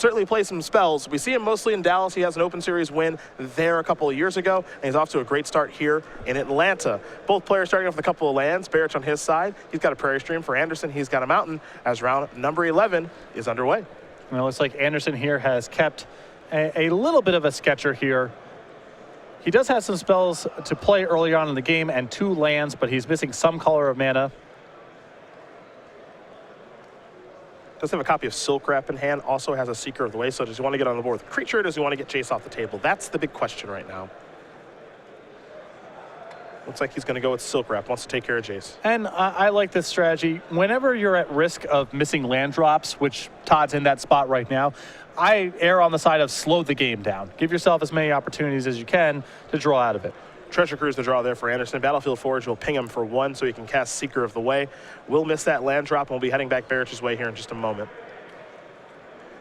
Certainly play some spells. We see him mostly in Dallas. He has an Open Series win there a couple of years ago, and he's off to a great start here in Atlanta. Both players starting off with a couple of lands. Barich on his side, he's got a Prairie Stream. For Anderson, he's got a Mountain, as round number 11 is underway. Well, it looks like Anderson here has kept a little bit of a sketcher here. He does have some spells to play early on in the game and 2 lands, but he's missing some color of mana. Does have a copy of Silk Wrap in hand, also has a Seeker of the Way. So does he want to get on the board with a creature, or does he want to get Jace off the table? That's the big question right now. Looks like he's going to go with Silk Wrap, wants to take care of Jace. And I like this strategy. Whenever you're at risk of missing land drops, which Todd's in that spot right now, I err on the side of slow the game down. Give yourself as many opportunities as you can to draw out of it. Treasure Cruise the draw there for Anderson. Battlefield Forge will ping him for 1 so he can cast Seeker of the Way. We'll miss that land drop, and we'll be heading back Barich's way here in just a moment.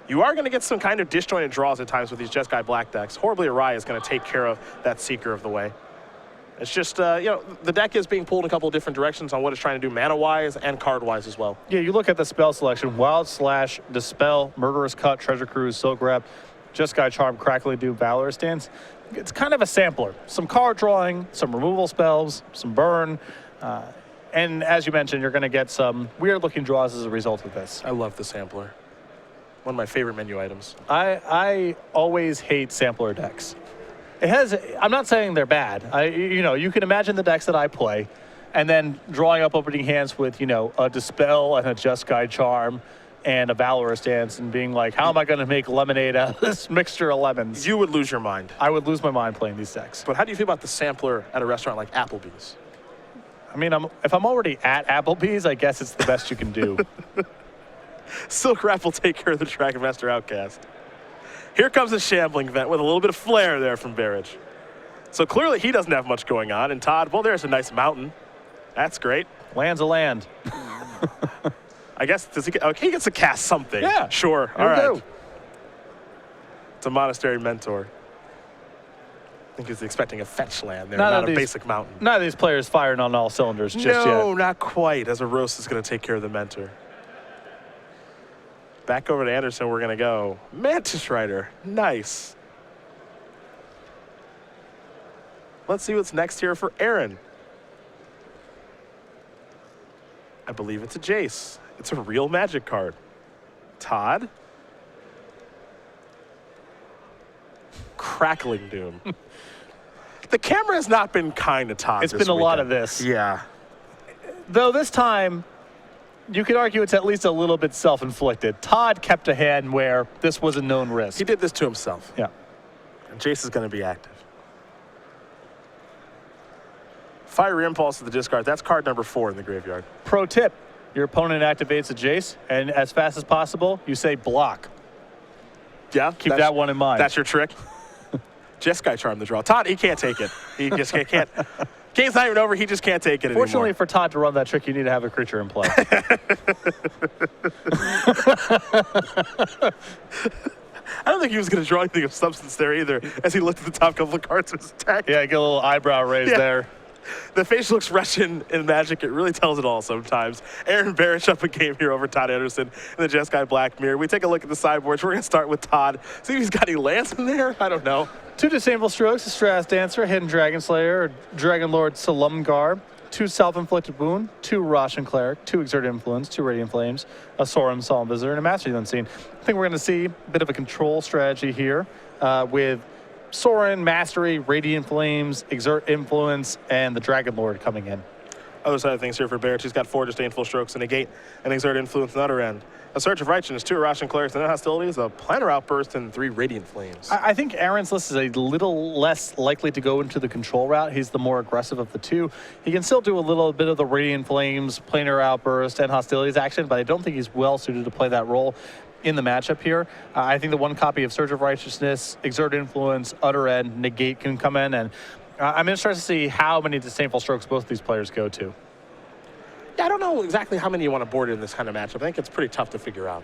You are going to get some kind of disjointed draws at times with these Jeskai Black decks. Horribly Awry is going to take care of that Seeker of the Way. It's just, you know, the deck is being pulled in a couple of different directions on what it's trying to do mana-wise and card-wise as well. Yeah, you look at the spell selection: Wild Slash, Dispel, Murderous Cut, Treasure Cruise, Silk Wrap, Jeskai Charm, Crackling Doom, Valorous Stance. It's kind of a sampler. Some card drawing, some removal spells, some burn. And as you mentioned, you're going to get some weird-looking draws as a result of this. I love the sampler. One of my favorite menu items. I always hate sampler decks. It has, I'm not saying they're bad. You know, you can imagine the decks that I play and then drawing up opening hands with, you know, a Dispel and a Jeskai Charm and a Valorous Dance and being like, how am I going to make lemonade out of this mixture of lemons? You would lose your mind. I would lose my mind playing these decks. But how do you feel about the sampler at a restaurant like Applebee's? I mean, if I'm already at Applebee's, I guess it's the best you can do. Silk Wrap will take care of the Dragon Master Outcast. Here comes a Shambling Vent with a little bit of flair there from Barich. So clearly he doesn't have much going on. And Todd, well, there's a nice Mountain. That's great. Land's a land. I guess, does he get, okay, he gets to cast something. Yeah. Sure, all right. It's a Monastery Mentor. I think he's expecting a fetch land there, not a basic Mountain. None of these players firing on all cylinders just yet. No, not quite, as Aros is going to take care of the Mentor. Back over to Anderson, we're going to go. Mantis Rider, nice. Let's see what's next here for Aaron. I believe it's a Jace. It's a real Magic card. Todd. Crackling Doom. The camera has not been kind to Todd. It's been a lot of this. Yeah. Though this time, you could argue it's at least a little bit self-inflicted. Todd kept a hand where this was a known risk. He did this to himself. Yeah. And Jace is going to be active. Fiery Impulse to the discard. That's card number 4 in the graveyard. Pro tip: your opponent activates a Jace, and as fast as possible, you say block. Yeah. Keep that one in mind. That's your trick. Jeskai Charm the draw. Todd, he can't take it. He just can't. Game's not even over. He just can't take it anymore. Fortunately for Todd to run that trick, you need to have a creature in play. I don't think he was going to draw anything of substance there either, as he looked at the top couple of cards of his deck. Yeah, get a little eyebrow raise there. The facial expression in Magic, it really tells it all sometimes. Aaron Barich up a game here over Todd Anderson in the Jeskai Black Mirror. We take a look at the sideboards. We're going to start with Todd. See if he's got any lands in there. I don't know. 2 Disdainful Strokes, a Strass Dancer, a Hidden Dragon Slayer, Dragon Lord Salumgar, 2 Self-Inflicted Wound, 2 Roshan Cleric, 2 Exert Influence, 2 Radiant Flames, a Sorum Solemn Visitor, and a Master the Unseen. I think we're going to see a bit of a control strategy here with Sorin, Mastery, Radiant Flames, Exert Influence, and the Dragon Lord coming in. Other side of things here for Barich. He's got 4 Disdainful Strokes and Negate, and Exert Influence on the other end. A Search of Righteousness, 2 Roshan Clerics, and no hostilities, a Planner Outburst, and 3 Radiant Flames. I think Aaron's list is a little less likely to go into the control route. He's the more aggressive of the 2. He can still do a little bit of the Radiant Flames, Planar Outburst, and Hostilities action, but I don't think he's well suited to play that role in the matchup here. I think the 1 copy of Surge of Righteousness, Exert Influence, Utter End, Negate can come in, and I'm interested to see how many Disdainful Strokes both of these players go to. Yeah, I don't know exactly how many you want to board in this kind of matchup. I think it's pretty tough to figure out.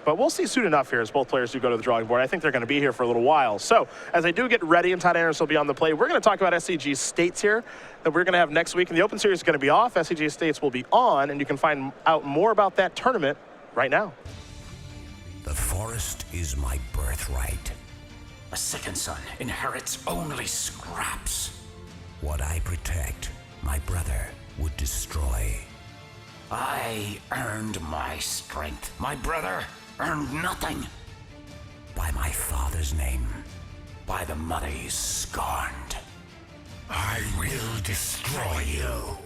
But we'll see soon enough here as both players do go to the drawing board. I think they're going to be here for a little while. So as they do get ready and Todd Anderson will be on the play, we're going to talk about SCG States here that we're going to have next week. And the Open Series is going to be off. SCG States will be on, and you can find out more about that tournament right now. The forest is my birthright. A second son inherits only scraps. What I protect, my brother would destroy. I earned my strength. My brother earned nothing. By my father's name, By the mother you scorned. I will destroy you.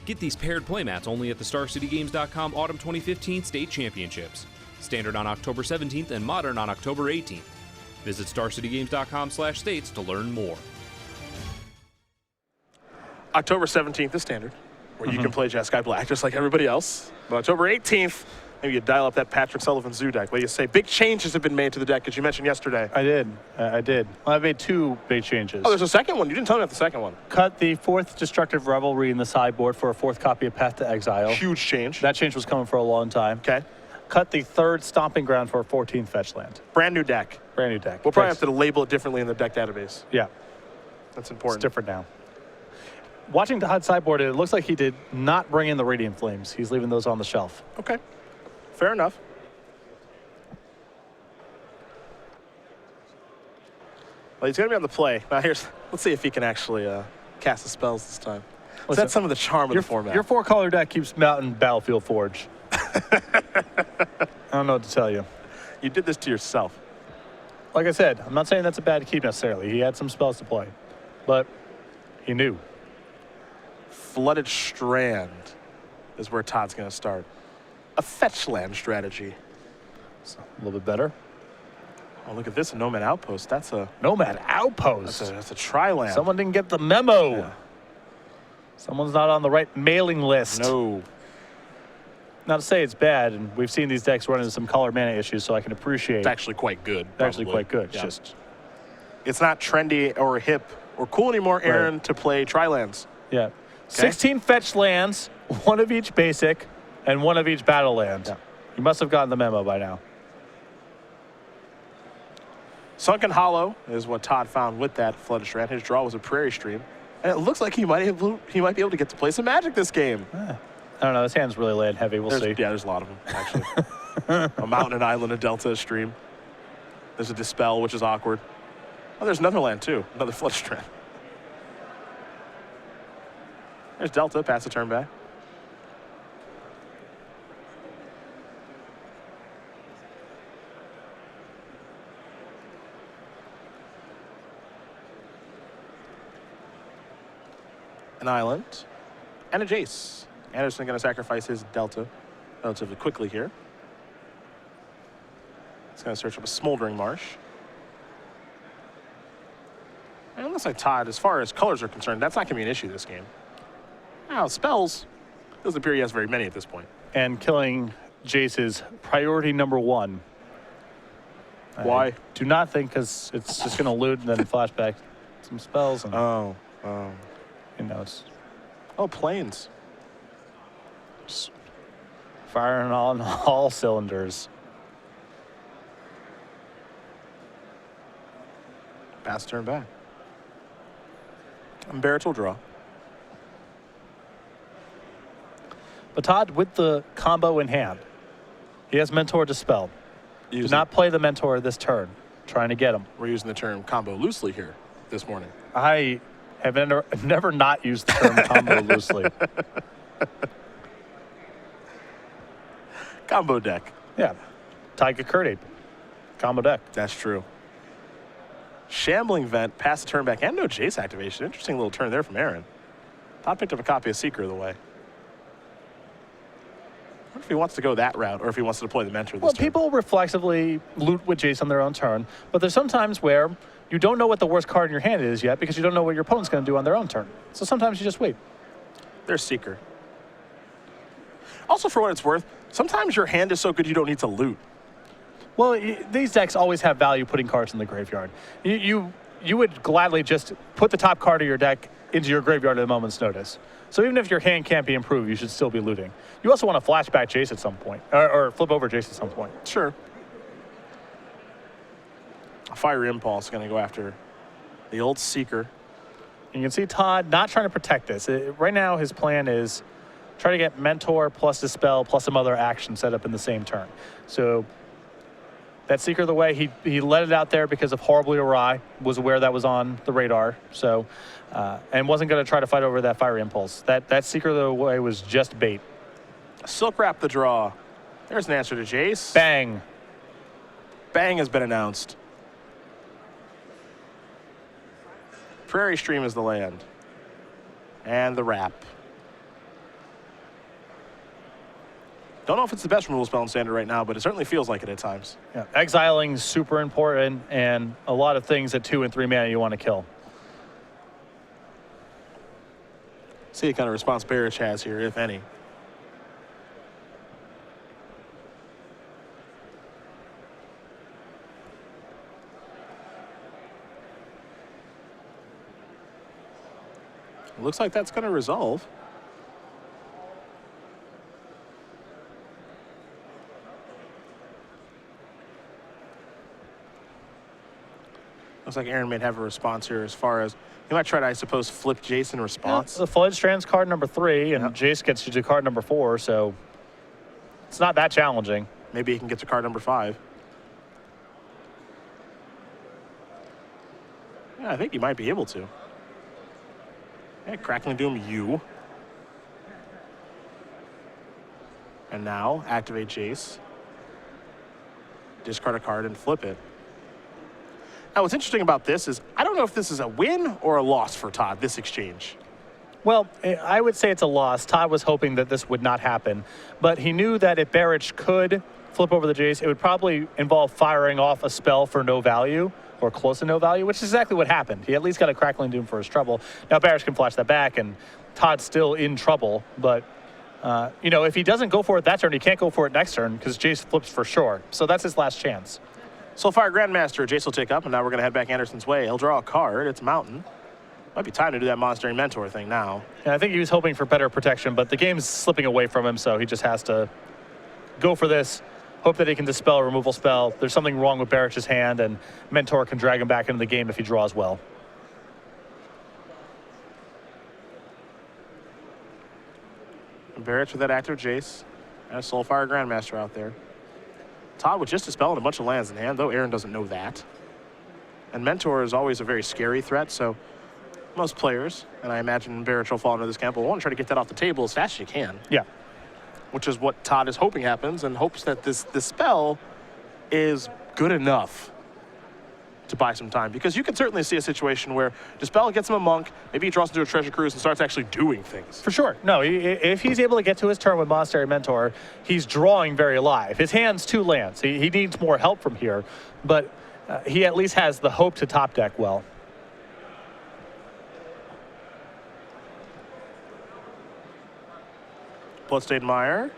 Get these paired playmats only at the StarCityGames.com Autumn 2015 State Championships. Standard on October 17th and Modern on October 18th. Visit StarCityGames.com/states to learn more. October 17th is standard, where you can play Jeskai Black just like everybody else. But October 18th, maybe you dial up that Patrick Sullivan Zoo deck. What do you say? Big changes have been made to the deck, as you mentioned yesterday. I did. Well, I made 2 big changes. Oh, there's a second one. You didn't tell me about the second one. Cut the 4th Destructive Revelry in the sideboard for a 4th copy of Path to Exile. Huge change. That change was coming for a long time. Okay. Cut the 3rd Stomping Ground for a 14th fetch land. Brand new deck. Brand new deck. We'll probably Thanks. have to label it differently in the deck database. Yeah, That's it's important. different now. Watching Todd sideboard, it looks like he did not bring in the Radiant Flames. He's leaving those on the shelf. Okay. Fair enough. Well, he's going to be on the play. Now, let's see if he can actually cast the spells this time. Listen, That's some of the charm of the format. Your 4-color deck keeps Mountain Battlefield Forge. I don't know what to tell you. You did this to yourself. Like I said, I'm not saying that's a bad keep necessarily. He had some spells to play, but he knew. Flooded Strand is where Todd's going to start. A fetch land strategy. So, a little bit better. Oh, look at this, a Nomad Outpost. That's a Nomad Outpost. that's a tri-land. Someone didn't get the memo. Yeah. Someone's not on the right mailing list. No. Not to say it's bad, and we've seen these decks run into some color mana issues, so I can appreciate It's actually quite good. it's actually probably. quite good. Yeah. It's just, It's not trendy or hip or cool anymore, Aaron, to play tri-lands. yeah. 16 fetch lands, 1 of each basic, and 1 of each battle land. Yeah. You must have gotten the memo by now. Sunken Hollow is what Todd found with that Flooded Strand. His draw was a Prairie Stream. And it looks like he might be able to get to play some Magic this game. I don't know. His hand's really land heavy. We'll see. Yeah, there's a lot of them, actually. A Mountain, an Island, a Delta, a Stream. There's a Dispel, which is awkward. Oh, there's another land, too. Another Flooded Strand. There's Delta, pass the turn back. An Island, and a Jace. Anderson going to sacrifice his Delta relatively quickly here. He's going to search up a Smoldering Marsh. And it looks like Todd, as far as colors are concerned, that's not going to be an issue this game. Now, spells, doesn't appear he has very many at this point. And killing Jace is priority number 1. Why? I do not think, because it's just going to loot and then flashback some spells. And, Oh. you know, it's Oh, Plains. just firing on all cylinders. Pass turn back. And Barich will draw. But Todd, with the combo in hand, he has Mentor Dispel. Do not play the Mentor this turn, trying to get him. We're using the term combo loosely here this morning. I have never not used the term combo loosely. Combo deck. Yeah. Taiga Kurdape. Combo deck. That's true. Shambling Vent, pass the turn back, and no Jace activation. Interesting little turn there from Aaron. Todd picked up a copy of Seeker of the Way. I wonder if he wants to go that route or if he wants to deploy the Mentor this Well, turn. people reflexively loot with Jace on their own turn, but there's sometimes where you don't know what the worst card in your hand is yet because you don't know what your opponent's going to do on their own turn. So sometimes you just wait. There's Seeker. Also, for what it's worth, sometimes your hand is so good you don't need to loot. Well, these decks always have value putting cards in the graveyard. You would gladly just put the top card of your deck into your graveyard at a moment's notice. So even if your hand can't be improved, you should still be looting. You also want to flashback Jace at some point, or flip over Jace at some point. Sure. A Fire Impulse going to go after the old Seeker. You can see Todd not trying to protect this. Right now, his plan is try to get Mentor plus Dispel plus some other action set up in the same turn. So that Seeker of the Way, he let it out there because of Horribly Awry, was aware that was on the radar. So, and wasn't going to try to fight over that Fiery Impulse. That Seeker of the Way was just bait. Silk Wrap the draw. There's an answer to Jace. Bang. Bang has been announced. Prairie Stream is the land. And the wrap. Don't know if it's the best removal spell in Standard right now, but it certainly feels like it at times. Yeah. Exiling super important, and a lot of things at 2 and 3 mana you want to kill. See what kind of response Barich has here, if any. Looks like that's going to resolve. Looks like Aaron may have a response here as far as he might try to, I suppose, flip Jace in response. The Flood Strand's card number 3, and Jace gets you to card number 4, so it's not that challenging. Maybe he can get to card number 5. Yeah, I think he might be able to. Yeah, Crackling Doom, you. And now, activate Jace. Discard a card and flip it. Now, what's interesting about this is, I don't know if this is a win or a loss for Todd, this exchange. Well, I would say it's a loss. Todd was hoping that this would not happen, but he knew that if Barich could flip over the Jace, it would probably involve firing off a spell for no value, or close to no value, which is exactly what happened. He at least got a Crackling Doom for his trouble. Now Barich can flash that back, and Todd's still in trouble, but you know, if he doesn't go for it that turn, he can't go for it next turn, because Jace flips for sure. So that's his last chance. Soulfire Grandmaster, Jace will take up, and now we're going to head back Anderson's way. He'll draw a card. It's Mountain. Might be time to do that Monster and Mentor thing now. And I think he was hoping for better protection, but the game's slipping away from him, so he just has to go for this, hope that he can dispel a removal spell. There's something wrong with Barich's hand, and Mentor can drag him back into the game if he draws well. Barich with that active Jace, and a Soulfire Grandmaster out there. Todd with just Dispel and a bunch of lands in hand, though Aaron doesn't know that. And Mentor is always a very scary threat, so most players, and I imagine Barich will fall into this camp, will want to try to get that off the table as fast as you can. Yeah. Which is what Todd is hoping happens, and hopes that this spell is good enough to buy some time. Because you can certainly see a situation where Dispel gets him a Monk, maybe he draws into a Treasure Cruise and starts actually doing things. For sure. No, if he's able to get to his turn with Monastery Mentor, he's drawing very live. His hand's 2 lands. He needs more help from here, but he at least has the hope to top deck well. Bloodstained Mire.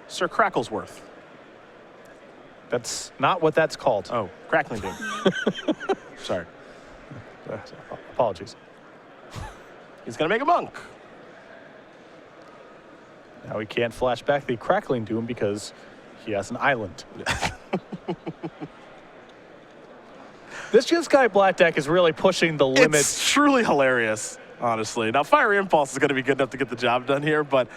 Sir Cracklesworth. That's not what that's called. Oh, Crackling Doom. Sorry. Apologies. He's going to make a Monk. Now he can't flash back the Crackling Doom because he has an island. This Jeskai Black deck is really pushing the limits. It's truly hilarious, honestly. Now, Fiery Impulse is going to be good enough to get the job done here, but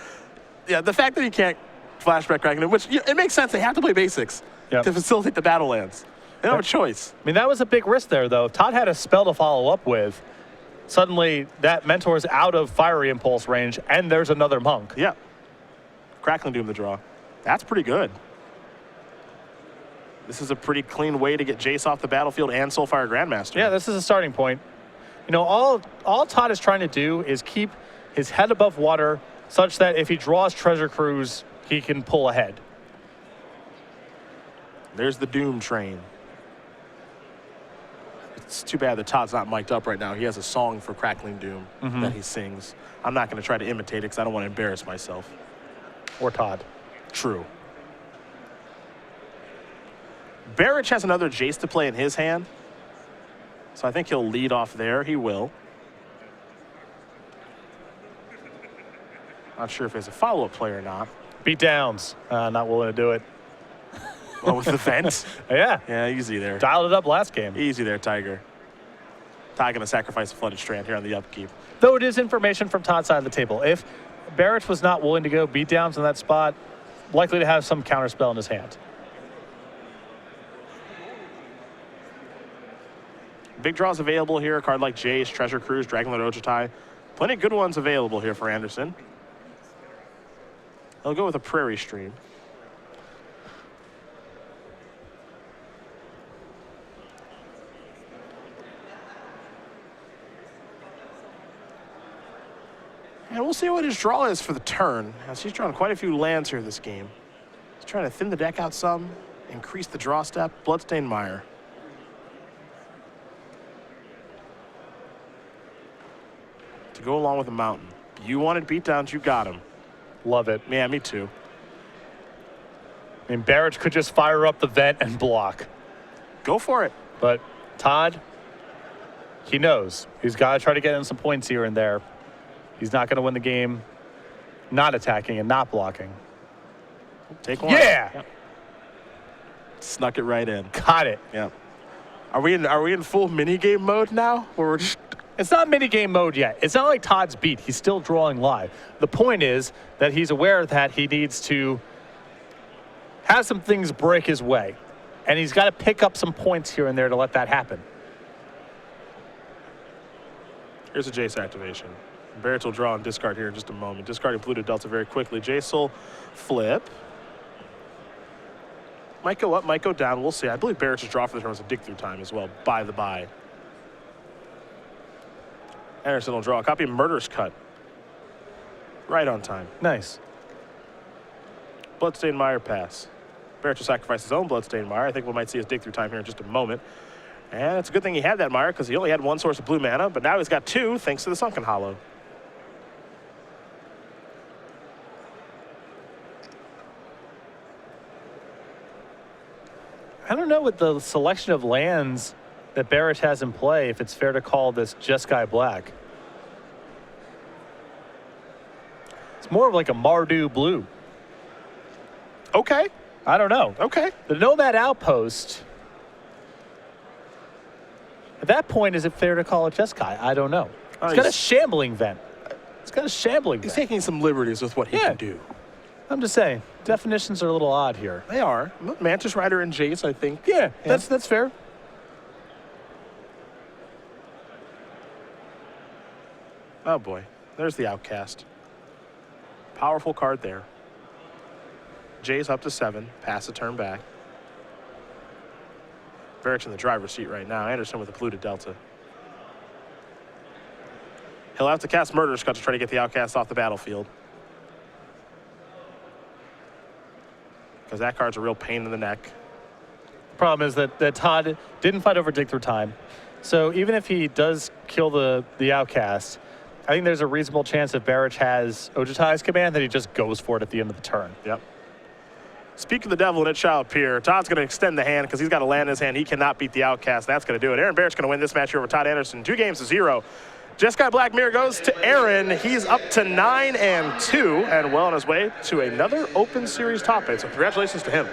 yeah, the fact that he can't flashback Crackling Doom, which it makes sense. They have to play basics to facilitate the battle lands. They don't have a choice. I mean, that was a big risk there, though. Todd had a spell to follow up with. Suddenly, that Mentor's out of Fiery Impulse range, and there's another Monk. Yeah. Crackling Doom the draw. That's pretty good. This is a pretty clean way to get Jace off the battlefield and Soulfire Grandmaster. Yeah, this is a starting point. You know, all Todd is trying to do is keep his head above water such that if he draws Treasure Cruise, he can pull ahead. There's the Doom train. It's too bad that Todd's not mic'd up right now. He has a song for Crackling Doom that he sings. I'm not going to try to imitate it because I don't want to embarrass myself. Or Todd. True. Barich has another Jace to play in his hand. So I think he'll lead off there. He will. Not sure if he has a follow-up play or not. Beat downs. Not willing to do it. Well, with the fence? Yeah. Yeah, easy there. Dialed it up last game. Easy there, Tiger. Todd going to sacrifice a Flooded Strand here on the upkeep. Though it is information from Todd's side of the table. If Barich was not willing to go beatdowns in that spot, likely to have some counterspell in his hand. Big draws available here. A card like Jace, Treasure Cruise, Dragonlord Ojutai. Plenty of good ones available here for Anderson. He'll go with a Prairie Stream. And we'll see what his draw is for the turn, as he's drawn quite a few lands here this game. He's trying to thin the deck out some, increase the draw step. Bloodstained Mire. To go along with the Mountain. You wanted beatdowns, you got him. Love it. Yeah, me too. I mean, Barich could just fire up the vent and block. Go for it. But Todd, he knows. He's got to try to get in some points here and there. He's not going to win the game not attacking and not blocking. Take one. Yeah! Yep. Snuck it right in. Got it. Yeah. Are we in full minigame mode now? Where we're just... It's not minigame mode yet. It's not like Todd's beat. He's still drawing live. The point is that he's aware that he needs to have some things break his way. And he's got to pick up some points here and there to let that happen. Here's a Jace activation. Barich will draw and discard here in just a moment. Discarding Polluted Delta very quickly. Jace will flip. Might go up, might go down. We'll see. I believe Barich's draw for the turn was a dig through time as well. By the by. Anderson will draw a copy of Murderous Cut. Right on time. Nice. Bloodstained Mire pass. Barich will sacrifice his own Bloodstained Mire. I think we might see his dig through time here in just a moment. And it's a good thing he had that Mire because he only had one source of blue mana, but now he's got two thanks to the Sunken Hollow. I don't know with the selection of lands that Barich has in play, if it's fair to call this Jeskai Black. It's more of like a Mardu blue. Okay. I don't know. Okay. The Nomad Outpost, at that point, is it fair to call it Jeskai? I don't know. It's got a shambling vent. It's got a shambling He's vent. taking some liberties with what he can do. I'm just saying, definitions are a little odd here. They are. Mantis Rider and Jace, I think. Yeah, that's fair. Oh boy, there's the Outcast. Powerful card there. Jace up to 7, pass the turn back. Barich in the driver's seat right now. Anderson with a Polluted Delta. He'll have to cast Murderous Cut to try to get the Outcast off the battlefield. Because that card's a real pain in the neck. Problem is that Todd didn't fight over dig through time. So even if he does kill the Outcast, I think there's a reasonable chance if Barich has Ojutai's command that he just goes for it at the end of the turn. Yep. Speak of the devil and it shall appear. Todd's going to extend the hand because he's got a land in his hand. He cannot beat the Outcast. That's going to do it. Aaron Barich's going to win this match here over Todd Anderson. 2-0. Jeskai Black Mirror goes to Aaron. He's up to 9-2 and well on his way to another Open Series top 8. So congratulations to him.